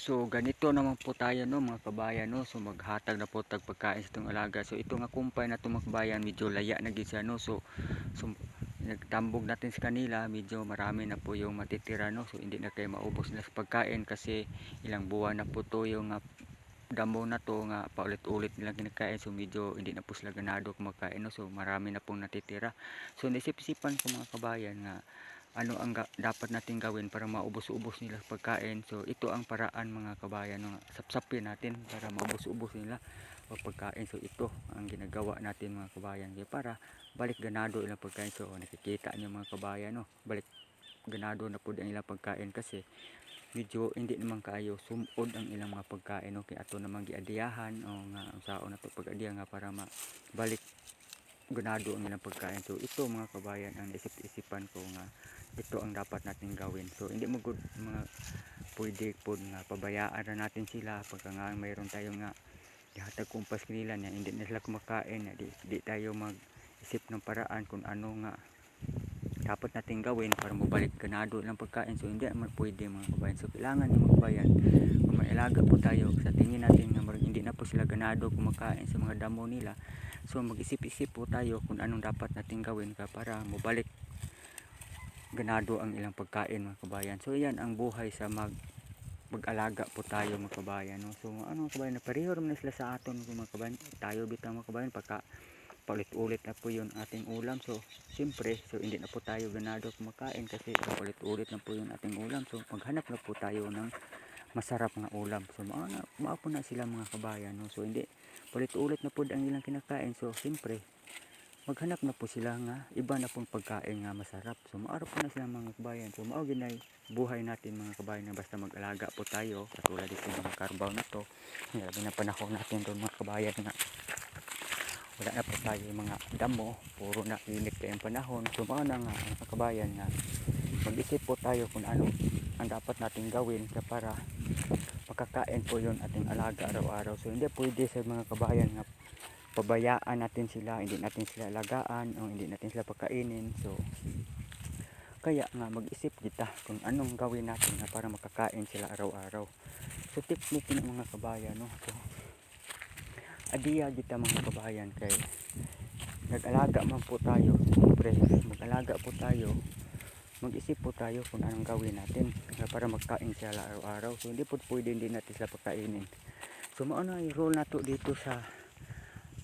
So ganito naman po tayo no mga kabayan no. So maghatag na po tag pagkain sa itong alaga. So ito nga kumpay na itong mga kabayan, medyo laya na gid siya no. So nagtambog natin sa kanila, medyo marami na po yung matitira no. So hindi na kayo maubos nila sa pagkain kasi ilang buwan na po to yung damo na to nga paulit-ulit nilang kinakain. So medyo hindi na po sila ganado kumakain no. So marami na pong natitira. So naisip-isipan ko mga kabayan nga ano ang dapat natin gawin para maubos-ubos nila sa pagkain. So ito ang paraan mga kabayan, no? Sapsapin natin para maubos-ubos nila ang pagkain. So ito ang ginagawa natin mga kabayan, para balik ganado ilang pagkain. So nakikita nyo mga kabayan, no? Balik ganado na po ang ilang pagkain kasi medyo hindi naman kayo sumod ang ilang mga pagkain. Okay, ato namang giadiyahan o nga ang saon na to pag-adiya nga para balik ganado ang ilang pagkain. So ito mga kabayan ang isip-isipan ko nga ito ang dapat natin gawin. So hindi mo good mga pwede po nga pabayaan na natin sila pagka nga mayroon tayo nga ihatag kumpas kanila na hindi na sila kumakain, di tayo mag isip ng paraan kung ano nga dapat natin gawin para mabalik ganado ng pagkain. So hindi naman pwede mga kabayan. So kailangan ng mga kabayan kung may alaga po tayo sa tingin natin nga hindi na po sila ganado kumakain sa mga damo nila, so mag-isip-isip po tayo kung anong dapat natin gawin para mabalik ganado ang ilang pagkain mga kabayan. So yan ang buhay sa mag-alaga po tayo mga kabayan, no? So ano mga kabayan, pareho naman sila sa aton mga kabayan. Tayo bitaw mga kabayan pagka paulit-ulit na po yung ating ulam. So siyempre so hindi na po tayo ganado kumakain kasi paulit-ulit na po yung ating ulam. So maghanap na po tayo ng masarap nga ulam. So maapo na sila mga kabayan, no? So hindi paulit-ulit na po ang ilang kinakain. So siyempre maghanap na po sila nga iba na pong pagkain nga masarap. So maaro po na sila mga kabayan. So mao ginay buhay natin mga kabayan na basta mag-alaga po tayo katulad dito mga karbaw na to. Grabe na panahon natin doon mga kabayan nga wala na po tayo mga damo, puro na init kayong panahon. So mao na nga mga kabayan nga mag-isip po tayo kung ano ang dapat natin gawin para makakain po yun ating alaga araw-araw. So hindi pwede sa mga kabayan nga pabayaan natin sila, hindi natin sila alagaan o hindi natin sila pagkainin. So kaya nga mag-isip kita kung anong gawin natin na para makakain sila araw-araw. So technique ng mga kabayan, no? So adiya kita mga kabayan kay nag-alaga man po tayo. Siyempre mag-alaga po tayo, mag-isip po tayo kung anong gawin natin para magkain sila araw-araw. So hindi po pwede hindi natin sila pagkainin. So mauna yung role nato dito sa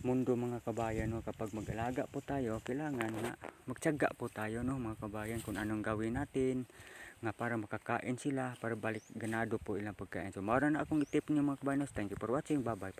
mundo mga kabayan, no? Kapag mag-alaga po tayo kailangan nga magtiyaga po tayo, no mga kabayan, kung anong gawin natin nga para makakain sila, para balik ganado po ilang pagkain. So maura na akong itip niyo mga kabayan. Thank you for watching, bye bye.